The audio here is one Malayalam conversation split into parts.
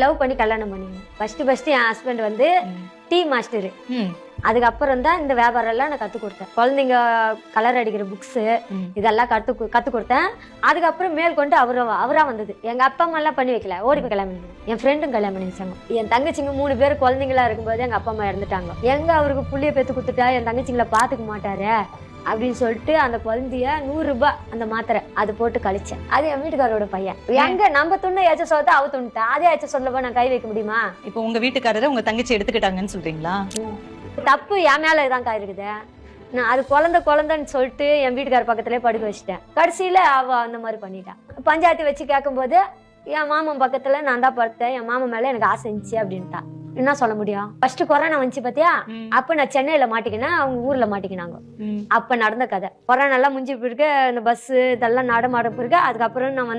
லவ் பண்ணி கல்யாணம் பண்ணிக்கணும். ஃபர்ஸ்ட் என் ஹஸ்பண்ட் வந்து டீ மாஸ்டரு. அதுக்கப்புறம் தான் இந்த வியாபாரம் எல்லாம் நான் கற்றுக் கொடுத்தேன். குழந்தைங்க கலர் அடிக்கிற புக்ஸு இதெல்லாம் கற்றுக் கொடுத்தேன். அதுக்கப்புறம் மேற்கொண்டு அவரா வந்தது. எங்கள் அப்பா அம்மா எல்லாம் பண்ணி வைக்கல, ஓடி போய் கல்யாணம் பண்ணி என் ஃப்ரெண்டும் கல்யாணம் பண்ணி வச்சாங்க. என் தங்கச்சிங்க 3 பேர் குழந்தைங்களா இருக்கும்போது எங்கள் அப்பா அம்மா இறந்துட்டாங்க. எங்க அவருக்கு புள்ளிய பெற்று கொடுத்துட்டா என் தங்கச்சிங்களை பார்த்துக்க மாட்டாரு அப்படின்னு சொல்லிட்டு அந்த குழந்தைய 100 ரூபாய் அந்த மாத்திரை அது போட்டு கழிச்சேன். அது என் வீட்டுக்காரோட பையன். எங்க நம்ம துண்ண ஏச்ச சோத்த அவ துணிட்டா, அதே ஏச்ச சொல்லவா நான் கை வைக்க முடியுமா? இப்போ உங்க வீட்டுக்காரரை உங்க தங்கச்சி எடுத்துக்கிட்டாங்கன்னு சொல்றீங்களா? தப்பு என் மேல இதான்க்கா இருக்குது. நான் அது குழந்தைன்னு சொல்லிட்டு என் வீட்டுக்கார பக்கத்துலயே படுக்க வச்சுட்டேன். கடைசியில அவ அந்த மாதிரி பண்ணிட்டான். பஞ்சாயத்து வச்சு கேட்கும்போது என் மாமன் பக்கத்துல நான் தான் படுத்தேன், என் மாமன் மேல எனக்கு ஆசை இருந்துச்சு அப்படின்ட்டா. என்ன சொல்ல முடியும்? ஃபர்ஸ்ட் கொரோனா வந்துச்சு பாத்தியா, அப்ப நான் சென்னையில மாட்டிக்கினேன், அவங்க ஊர்ல மாட்டிக்கினாங்க. அப்ப நடந்த கதை. கொரோனா எல்லாம் முடிஞ்ச பிறகு இந்த பஸ் இதெல்லாம் நடமாட பிறகு அதுக்கப்புறம் நான்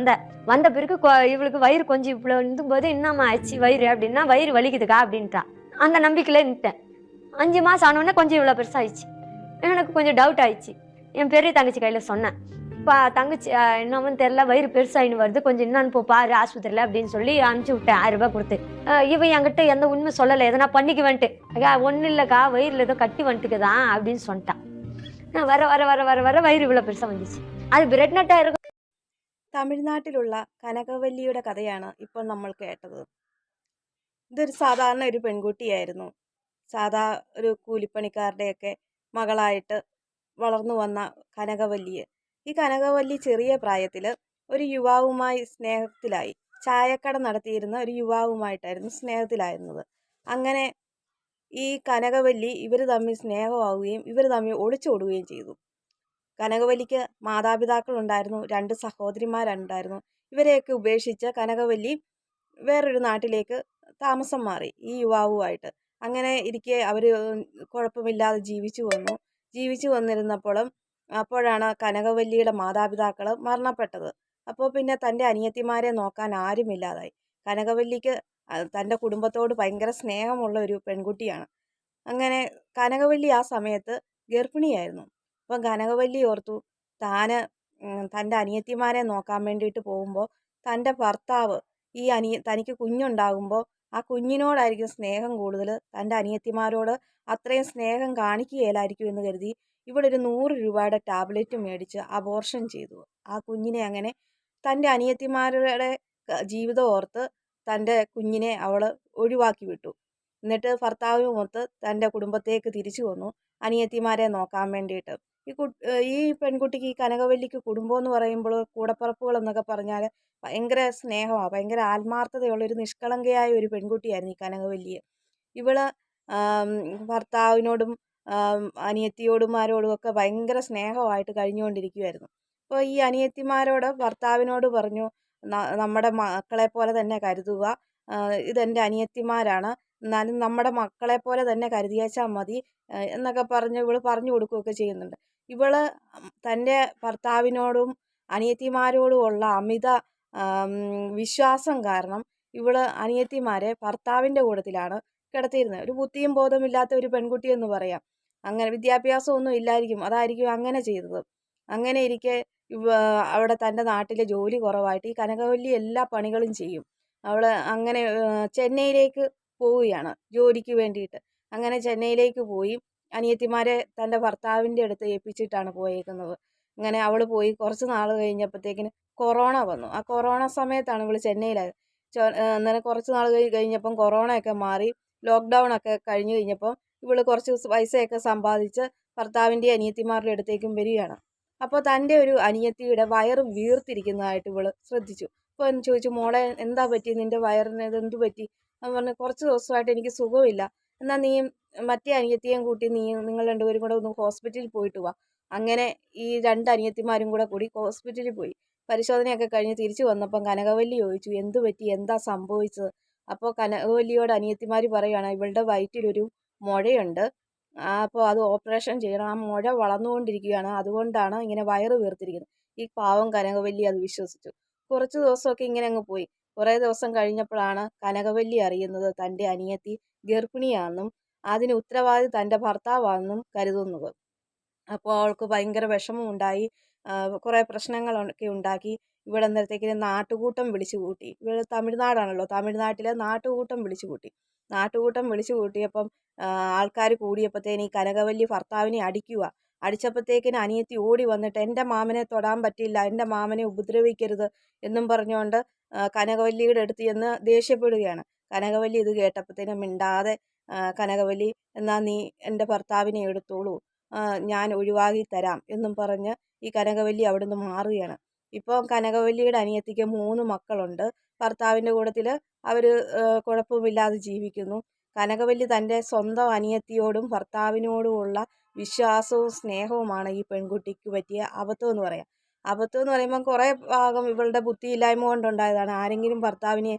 வந்த பிறகு இவளுக்கு வயிறு கொஞ்சம் இவ்வளவு இருந்தும் போது என்னம்மா ஆச்சு வயிறு அப்படின்னா, வயிறு வலிக்குதுக்கா அப்படின்ட்டா. அந்த நம்பிக்கையில நின்ட்டேன். 5 மாசம் ஆனோடனே கொஞ்சம் இவ்வளவு பெருசாயிடுச்சு. எனக்கு கொஞ்சம் டவுட் ஆயிடுச்சு. என் பெரிய தங்கச்சி கையில சொன்னேன், தங்கச்சி என்னன்னு தெரியல, வயிறு பெருசாயின்னு வருது, கொஞ்சம் என்னன்னு போ பாரு ஆஸ்பத்திரியில அப்படின்னு சொல்லி அனுப்பிச்சு விட்டேன் 1000 ரூபாய் கொடுத்து. இவன் என்கிட்ட எந்த உண்மை சொல்லலை, எதனா பண்ணிக்க வந்துட்டு ஒன்றும் இல்லைக்கா வயிறுல ஏதோ கட்டி வந்துட்டுக்குதான் அப்படின்னு சொல்லிட்டான். வர வர வர வர வர வயிறு இவ்வளோ பெருசாக வந்துச்சு. அது பிரெட் நட்டா இருக்கும். തമിഴ്നാട്ടിലുള്ള കനകവല്ലിയുടെ കഥയാണ് ഇപ്പോൾ നമ്മൾ കേട്ടത്. ഇതൊരു സാധാരണ ഒരു പെൺകുട്ടിയായിരുന്നു. സാധാ ഒരു കൂലിപ്പണിക്കാരുടെയൊക്കെ മകളായിട്ട് വളർന്നു വന്ന കനകവല്ലിയെ ഈ കനകവല്ലി ചെറിയ പ്രായത്തിൽ ഒരു യുവാവുമായി സ്നേഹത്തിലായി. ചായക്കട നടത്തിയിരുന്ന ഒരു യുവാവുമായിട്ടായിരുന്നു സ്നേഹത്തിലായിരുന്നത്. അങ്ങനെ ഈ കനകവല്ലി ഇവർ തമ്മിൽ സ്നേഹമാവുകയും ഇവർ തമ്മിൽ ഒളിച്ചോടുകയും ചെയ്തു. കനകവല്ലിക്ക് മാതാപിതാക്കളുണ്ടായിരുന്നു, 2 സഹോദരിമാരുണ്ടായിരുന്നു. ഇവരെയൊക്കെ ഉപേക്ഷിച്ച് കനകവല്ലി വേറൊരു നാട്ടിലേക്ക് താമസം മാറി ഈ യുവാവുമായിട്ട്. അങ്ങനെ ഇരിക്കെ അവർ കുഴപ്പമില്ലാതെ ജീവിച്ചു അപ്പോഴാണ് കനകവല്ലിയുടെ മാതാപിതാക്കൾ മരണപ്പെട്ടത്. അപ്പോൾ പിന്നെ തൻ്റെ അനിയത്തിമാരെ നോക്കാൻ ആരുമില്ലാതായി. കനകവല്ലിക്ക് തൻ്റെ കുടുംബത്തോട് ഭയങ്കര സ്നേഹമുള്ള ഒരു പെൺകുട്ടിയാണ്. അങ്ങനെ കനകവല്ലി ആ സമയത്ത് ഗർഭിണിയായിരുന്നു. അപ്പം കനകവല്ലി ഓർത്തു, തൻ്റെ അനിയത്തിമാരെ നോക്കാൻ വേണ്ടിയിട്ട് പോകുമ്പോൾ തൻ്റെ ഭർത്താവ് തനിക്ക് കുഞ്ഞുണ്ടാകുമ്പോൾ ആ കുഞ്ഞിനോടായിരിക്കും സ്നേഹം കൂടുതൽ, തൻ്റെ അനിയത്തിമാരോട് അത്രയും സ്നേഹം കാണിക്കുകയില്ലായിരിക്കും എന്ന് കരുതി ഇവളൊരു 100 രൂപയുടെ ടാബ്ലറ്റ് മേടിച്ച് അബോർഷൻ ചെയ്തു. ആ കുഞ്ഞിനെ അങ്ങനെ തൻ്റെ അനിയത്തിമാരുടെ ജീവിതം ഓർത്ത് തൻ്റെ കുഞ്ഞിനെ അവൾ ഒഴിവാക്കി വിട്ടു. എന്നിട്ട് ഭർത്താവുമൊത്ത് തൻ്റെ കുടുംബത്തേക്ക് തിരിച്ചു വന്നു അനിയത്തിമാരെ നോക്കാൻ വേണ്ടിയിട്ട്. ഈ പെൺകുട്ടിക്ക്, ഈ കനകവല്ലിക്ക് കുടുംബം എന്ന് പറയുമ്പോൾ കൂടപ്പിറപ്പുകൾ എന്നൊക്കെ പറഞ്ഞാൽ ഭയങ്കര സ്നേഹമാണ്, ഭയങ്കര ആത്മാർത്ഥതയുള്ളൊരു നിഷ്കളങ്കയായ ഒരു പെൺകുട്ടിയായിരുന്നു ഈ കനകവല്ലിയെ. ഇവള് ഭർത്താവിനോടും അനിയത്തിയോടുമാരോടും ഒക്കെ ഭയങ്കര സ്നേഹമായിട്ട് കഴിഞ്ഞുകൊണ്ടിരിക്കുമായിരുന്നു. അപ്പോൾ ഈ അനിയത്തിമാരോട് ഭർത്താവിനോട് പറഞ്ഞു, നമ്മുടെ മക്കളെ പോലെ തന്നെ കരുതുക, ഇതെൻ്റെ അനിയത്തിമാരാണ്, എന്നാലും നമ്മുടെ മക്കളെ പോലെ തന്നെ കരുതിയേച്ചാൽ മതി എന്നൊക്കെ പറഞ്ഞ് ഇവൾ പറഞ്ഞു കൊടുക്കുകയൊക്കെ ചെയ്യുന്നുണ്ട്. ഇവള് തൻ്റെ ഭർത്താവിനോടും അനിയത്തിമാരോടുമുള്ള അമിത വിശ്വാസം കാരണം ഇവള് അനിയത്തിമാരെ ഭർത്താവിൻ്റെ കൂട്ടത്തിലാണ് കിടത്തിയിരുന്നത്. ഒരു ബുദ്ധിയും ബോധമില്ലാത്ത ഒരു പെൺകുട്ടി എന്ന് പറയാം. അങ്ങനെ വിദ്യാഭ്യാസമൊന്നും ഇല്ലായിരിക്കും, അതായിരിക്കും അങ്ങനെ ചെയ്തത്. അങ്ങനെ ഇരിക്കെ അവിടെ തൻ്റെ നാട്ടിലെ ജോലി കുറവായിട്ട് ഈ കനകവല്ലി എല്ലാ പണികളും ചെയ്യും. അവൾ അങ്ങനെ ചെന്നൈയിലേക്ക് പോവുകയാണ് ജോലിക്ക് വേണ്ടിയിട്ട്. അങ്ങനെ ചെന്നൈയിലേക്ക് പോയി അനിയത്തിമാരെ തൻ്റെ ഭർത്താവിൻ്റെ അടുത്ത് ഏൽപ്പിച്ചിട്ടാണ് പോയേക്കുന്നത്. അങ്ങനെ അവൾ പോയി കുറച്ച് നാൾ കഴിഞ്ഞപ്പോഴത്തേക്കിന് കൊറോണ വന്നു. ആ കൊറോണ സമയത്താണ് ഇവൾ ചെന്നൈയിലായത്. അന്നേരം കുറച്ച് നാൾ കഴിഞ്ഞപ്പം കൊറോണയൊക്കെ മാറി, ലോക്ക്ഡൗൺ ഒക്കെ കഴിഞ്ഞ് കഴിഞ്ഞപ്പം ഇവൾ കുറച്ച് പൈസയൊക്കെ സമ്പാദിച്ച് ഭർത്താവിൻ്റെ അനിയത്തിമാരുടെ അടുത്തേക്കും വരികയാണ്. അപ്പോൾ തൻ്റെ ഒരു അനിയത്തിയുടെ വയറ് വീർത്തിരിക്കുന്നതായിട്ട് ഇവൾ ശ്രദ്ധിച്ചു. അപ്പോൾ ചോദിച്ചു, മോളെ എന്താ പറ്റി, നിൻ്റെ വയറിന് ഇതെന്തു പറ്റി? എന്ന് പറഞ്ഞ്, കുറച്ച് ദിവസമായിട്ട് എനിക്ക് സുഖമില്ല, എന്നാൽ നീ മറ്റേ അനിയത്തിയെയും കൂട്ടി നിങ്ങൾ 2 പേരും കൂടെ ഒന്ന് ഹോസ്പിറ്റലിൽ പോയിട്ട് വാ. അങ്ങനെ ഈ 2 അനിയത്തിമാരും കൂടി ഹോസ്പിറ്റലിൽ പോയി. പരിശോധനയൊക്കെ കഴിഞ്ഞ് തിരിച്ചു വന്നപ്പം കനകവല്ലി ചോദിച്ചു, എന്തു പറ്റി, എന്താ സംഭവിച്ചത്? അപ്പോൾ കനകവല്ലിയോട് അനിയത്തിമാർ പറയുകയാണ്, ഇവളുടെ വയറ്റിലൊരു മുഴയുണ്ട്, അപ്പോൾ അത് ഓപ്പറേഷൻ ചെയ്യണം, ആ മുഴ വളർന്നുകൊണ്ടിരിക്കുകയാണ്, അതുകൊണ്ടാണ് ഇങ്ങനെ വയറ് വീർത്തിരിക്കുന്നത്. ഈ പാവം കനകവല്ലി അത് വിശ്വസിച്ചു. കുറച്ച് ദിവസമൊക്കെ ഇങ്ങനെ അങ്ങ് പോയി. കുറേ ദിവസം കഴിഞ്ഞപ്പോഴാണ് കനകവല്ലി അറിയുന്നത് തൻ്റെ അനിയത്തി ഗർഭിണിയാണെന്നും അതിന് ഉത്തരവാദി തൻ്റെ ഭർത്താവാണെന്നും കരുതുന്നത്. അപ്പോൾ അവൾക്ക് ഭയങ്കര വിഷമമുണ്ടായി. കുറേ പ്രശ്നങ്ങളൊക്കെ ഉണ്ടാക്കി. ഇവിടെ അന്നേരത്തേക്കിന് നാട്ടുകൂട്ടം വിളിച്ചു കൂട്ടി. ഇവിടെ തമിഴ്നാടാണല്ലോ, തമിഴ്നാട്ടിലെ നാട്ടുകൂട്ടം വിളിച്ചു കൂട്ടി. നാട്ടുകൂട്ടം വിളിച്ചു കൂട്ടിയപ്പം ആൾക്കാർ കൂടിയപ്പോഴത്തേന് ഈ കനകവല്ലി ഭർത്താവിനെ അടിക്കുക. അടിച്ചപ്പോഴത്തേക്കിന് അനിയത്തി ഓടി വന്നിട്ട് എൻ്റെ മാമനെ തൊടാൻ പറ്റില്ല, എൻ്റെ മാമനെ ഉപദ്രവിക്കരുത് എന്നും പറഞ്ഞുകൊണ്ട് കനകവല്ലിയുടെ അടുത്ത് ചെന്ന് ദേഷ്യപ്പെടുകയാണ്. കനകവല്ലി ഇത് കേട്ടപ്പോഴത്തേനും മിണ്ടാതെ കനകവല്ലി എന്നാൽ നീ എൻ്റെ ഭർത്താവിനെ എടുത്തോളൂ, ഞാൻ ഒഴിവാക്കി തരാം എന്നും പറഞ്ഞ് ഈ കനകവല്ലി അവിടുന്ന് മാറുകയാണ്. ഇപ്പോൾ കനകവല്ലിയുടെ അനിയത്തിക്ക് 3 മക്കളുണ്ട്. ഭർത്താവിൻ്റെ കൂട്ടത്തിൽ അവർ കുഴപ്പമില്ലാതെ ജീവിക്കുന്നു. കനകവല്ലി തൻ്റെ സ്വന്തം അനിയത്തിയോടും ഭർത്താവിനോടുമുള്ള വിശ്വാസവും സ്നേഹവുമാണ് ഈ പെൺകുട്ടിക്ക് പറ്റിയ അബദ്ധം എന്ന് പറയാം. അബദ്ധം എന്ന് പറയുമ്പം കുറേ ഭാഗം ഇവളുടെ ബുദ്ധിയില്ലായ്മ കൊണ്ടുണ്ടായതാണ്. ആരെങ്കിലും ഭർത്താവിനെ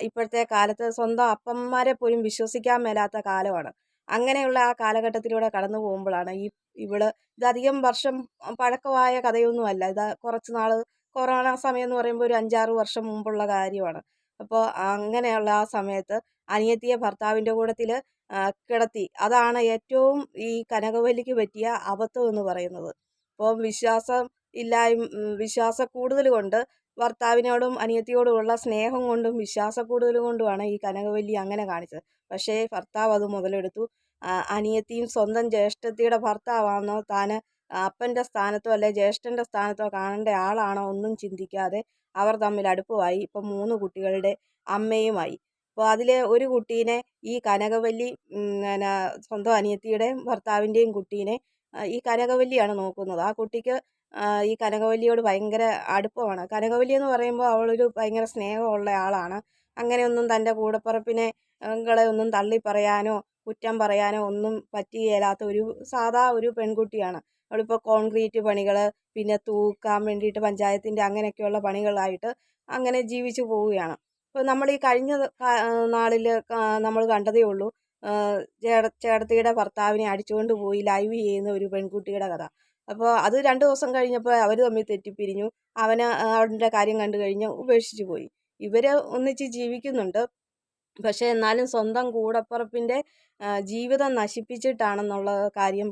ഇപ്പോഴത്തെ കാലത്ത് സ്വന്തം അപ്പന്മാരെ പോലും വിശ്വസിക്കാൻ മേലാത്ത കാലമാണ്. അങ്ങനെയുള്ള ആ കാലഘട്ടത്തിലൂടെ കടന്നു പോകുമ്പോഴാണ് ഇവള് ഇതധികം വർഷം പഴക്കമായ കഥയൊന്നുമല്ല. ഇത് കുറച്ച് നാൾ കൊറോണ സമയം എന്ന് പറയുമ്പോൾ ഒരു 5-6 വർഷം മുമ്പുള്ള കാര്യമാണ്. അപ്പോൾ അങ്ങനെയുള്ള ആ സമയത്ത് അനിയത്തിയെ ഭർത്താവിൻ്റെ കൂട്ടത്തിൽ കിടത്തി. അതാണ് ഏറ്റവും ഈ കനകവല്ലിക്ക് പറ്റിയ അബദ്ധം എന്ന് പറയുന്നത്. അപ്പോൾ വിശ്വാസക്കൂടുതൽ കൊണ്ട്, ഭർത്താവിനോടും അനിയത്തിയോടുമുള്ള സ്നേഹം കൊണ്ടും വിശ്വാസക്കൂടുതൽ കൊണ്ടുമാണ് ഈ കനകവല്ലി അങ്ങനെ കാണിച്ചത്. പക്ഷേ ഭർത്താവ് അത് മുതലെടുത്തു. അനിയത്തിയും സ്വന്തം ജ്യേഷ്ഠത്തിയുടെ ഭർത്താവാണോ, താൻ അപ്പൻ്റെ സ്ഥാനത്തോ അല്ലെ ജ്യേഷ്ഠൻ്റെ സ്ഥാനത്തോ കാണേണ്ട ആളാണോ ഒന്നും ചിന്തിക്കാതെ അവർ തമ്മിൽ അടുപ്പമായി. ഇപ്പം 3 കുട്ടികളുടെ അമ്മയുമായി. അപ്പോൾ അതിലെ ഒരു കുട്ടീനെ ഈ കനകവല്ലി പിന്നെ സ്വന്തം അനിയത്തിയുടെയും ഭർത്താവിൻ്റെയും കുട്ടീനെ ഈ കനകവല്ലിയാണ് നോക്കുന്നത്. ആ കുട്ടിക്ക് ഈ കനകവല്ലിയോട് ഭയങ്കര അടുപ്പമാണ്. കനകവല്ലി എന്ന് പറയുമ്പോൾ അവളൊരു ഭയങ്കര സ്നേഹമുള്ള ആളാണ്. അങ്ങനെയൊന്നും തൻ്റെ കൂടപ്പിറപ്പിനെ ങ്ങളെ ഒന്നും തള്ളി പറയാനോ കുറ്റം പറയാനോ ഒന്നും പറ്റുകയില്ലാത്ത സാധാ ഒരു പെൺകുട്ടിയാണ്. അവളിപ്പോൾ കോൺക്രീറ്റ് പണികൾ, പിന്നെ തൂക്കാൻ വേണ്ടിയിട്ട് പഞ്ചായത്തിൻ്റെ അങ്ങനെയൊക്കെയുള്ള പണികളായിട്ട് അങ്ങനെ ജീവിച്ചു പോവുകയാണ്. ഇപ്പോൾ നമ്മൾ ഈ കഴിഞ്ഞ നാളിൽ നമ്മൾ കണ്ടതേ ഉള്ളൂ, ചേട്ടത്തിയുടെ ഭർത്താവിനെ അടിച്ചുകൊണ്ട് പോയി ലൈവ് ചെയ്യുന്ന ഒരു പെൺകുട്ടിയുടെ കഥ. അപ്പോൾ അത് 2 ദിവസം കഴിഞ്ഞപ്പോൾ അവർ തമ്മിൽ തെറ്റിപ്പിരിഞ്ഞു. അവൻ്റെ കാര്യം കണ്ടു കഴിഞ്ഞ് ഉപേക്ഷിച്ച് പോയി. ഇവർ ഒന്നിച്ച് ജീവിക്കുന്നുണ്ട്. പക്ഷേ എന്നാലും സ്വന്തം കൂടപ്പിറപ്പിൻ്റെ ജീവിതം നശിപ്പിച്ചിട്ടാണെന്നുള്ള കാര്യം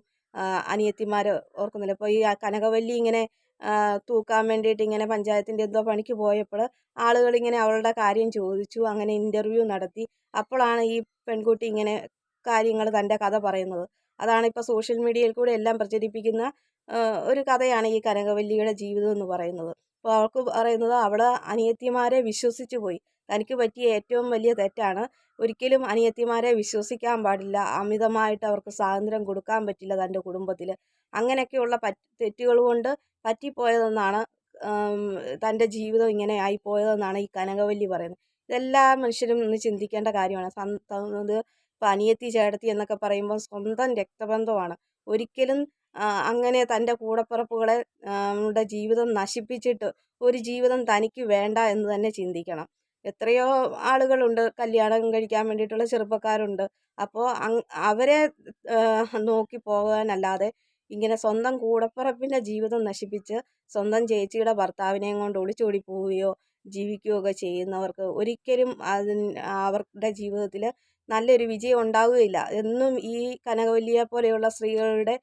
അനിയത്തിമാർ ഓർക്കുന്നില്ല. ഇപ്പോൾ ഈ കനകവല്ലി ഇങ്ങനെ തൂക്കാൻ വേണ്ടിയിട്ട് ഇങ്ങനെ പഞ്ചായത്തിൻ്റെ എന്തോ പണിക്ക് പോയപ്പോൾ ആളുകളിങ്ങനെ അവളുടെ കാര്യം ചോദിച്ചു. അങ്ങനെ ഇൻ്റർവ്യൂ നടത്തി. അപ്പോഴാണ് ഈ പെൺകുട്ടി ഇങ്ങനെ കാര്യങ്ങൾ തൻ്റെ കഥ പറയുന്നത്. അതാണ് ഇപ്പോൾ സോഷ്യൽ മീഡിയയിൽ കൂടെ എല്ലാം പ്രചരിപ്പിക്കുന്ന ഒരു കഥയാണ് ഈ കനകവല്ലിയുടെ ജീവിതം എന്ന് പറയുന്നത്. അപ്പോൾ അവൾക്ക് പറയുന്നത് അവൾ അനിയത്തിമാരെ വിശ്വസിച്ച് പോയി. തനിക്ക് പറ്റിയ ഏറ്റവും വലിയ തെറ്റാണ്. ഒരിക്കലും അനിയത്തിമാരെ വിശ്വസിക്കാൻ പാടില്ല. അമിതമായിട്ട് അവർക്ക് സ്വാതന്ത്ര്യം കൊടുക്കാൻ പറ്റില്ല തൻ്റെ കുടുംബത്തിൽ. അങ്ങനെയൊക്കെയുള്ള തെറ്റുകൾ കൊണ്ട് പറ്റിപ്പോയതെന്നാണ്, തൻ്റെ ജീവിതം ഇങ്ങനെ ആയിപ്പോയതെന്നാണ് ഈ കനകവല്ലി പറയുന്നത്. ഇതെല്ലാ മനുഷ്യരും ഒന്ന് ചിന്തിക്കേണ്ട കാര്യമാണ്. ഇപ്പോൾ അനിയത്തി ചേട്ടത്തി എന്നൊക്കെ പറയുമ്പോൾ സ്വന്തം രക്തബന്ധമാണ്. ഒരിക്കലും അങ്ങനെ തൻ്റെ കൂടപ്പിറപ്പുകളെ ജീവിതം നശിപ്പിച്ചിട്ട് ഒരു ജീവിതം തനിക്ക് വേണ്ട എന്ന് തന്നെ ചിന്തിക്കണം. എത്രയോ ആളുകളുണ്ട് കല്യാണം കഴിക്കാൻ വേണ്ടിയിട്ടുള്ള ചെറുപ്പക്കാരുണ്ട്. അപ്പോൾ അവരെ നോക്കി പോകാനല്ലാതെ ഇങ്ങനെ സ്വന്തം കൂടപ്പിറപ്പിൻ്റെ ജീവിതം നശിപ്പിച്ച് സ്വന്തം ചേച്ചിയുടെ ഭർത്താവിനെയും കൊണ്ട് ഒളിച്ചോടി പോവുകയോ ജീവിക്കുകയോ ഒക്കെ ചെയ്യുന്നവർക്ക് ഒരിക്കലും അവരുടെ ജീവിതത്തിൽ നല്ലൊരു വിജയം ഉണ്ടാവുകയില്ല. എന്നും ഈ കനകവല്ലിയെ പോലെയുള്ള സ്ത്രീകളുടെ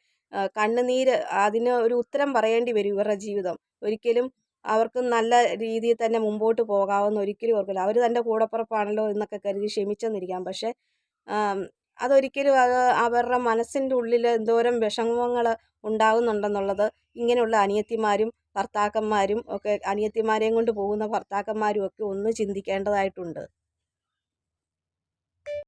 കണ്ണുനീര് അതിന് ഒരു ഉത്തരം പറയേണ്ടി വരും ഇവരുടെ ജീവിതം. ഒരിക്കലും അവർക്ക് നല്ല രീതിയിൽ തന്നെ മുമ്പോട്ട് പോകാമെന്ന് ഒരിക്കലും ഓർക്കില്ല. അവർ തൻ്റെ കൂടപ്പിറപ്പാണല്ലോ എന്നൊക്കെ കരുതി ക്ഷമിച്ചെന്നിരിക്കാം. പക്ഷേ അതൊരിക്കലും അവരുടെ മനസ്സിൻ്റെ ഉള്ളിൽ എന്തോരം വിഷമങ്ങൾ ഉണ്ടാകുന്നുണ്ടെന്നുള്ളത് ഇങ്ങനെയുള്ള അനിയത്തിമാരും ഭർത്താക്കന്മാരും ഒക്കെ, അനിയത്തിമാരെയും കൊണ്ട് പോകുന്ന ഭർത്താക്കന്മാരും ഒക്കെ ഒന്ന് ചിന്തിക്കേണ്ടതായിട്ടുണ്ട്.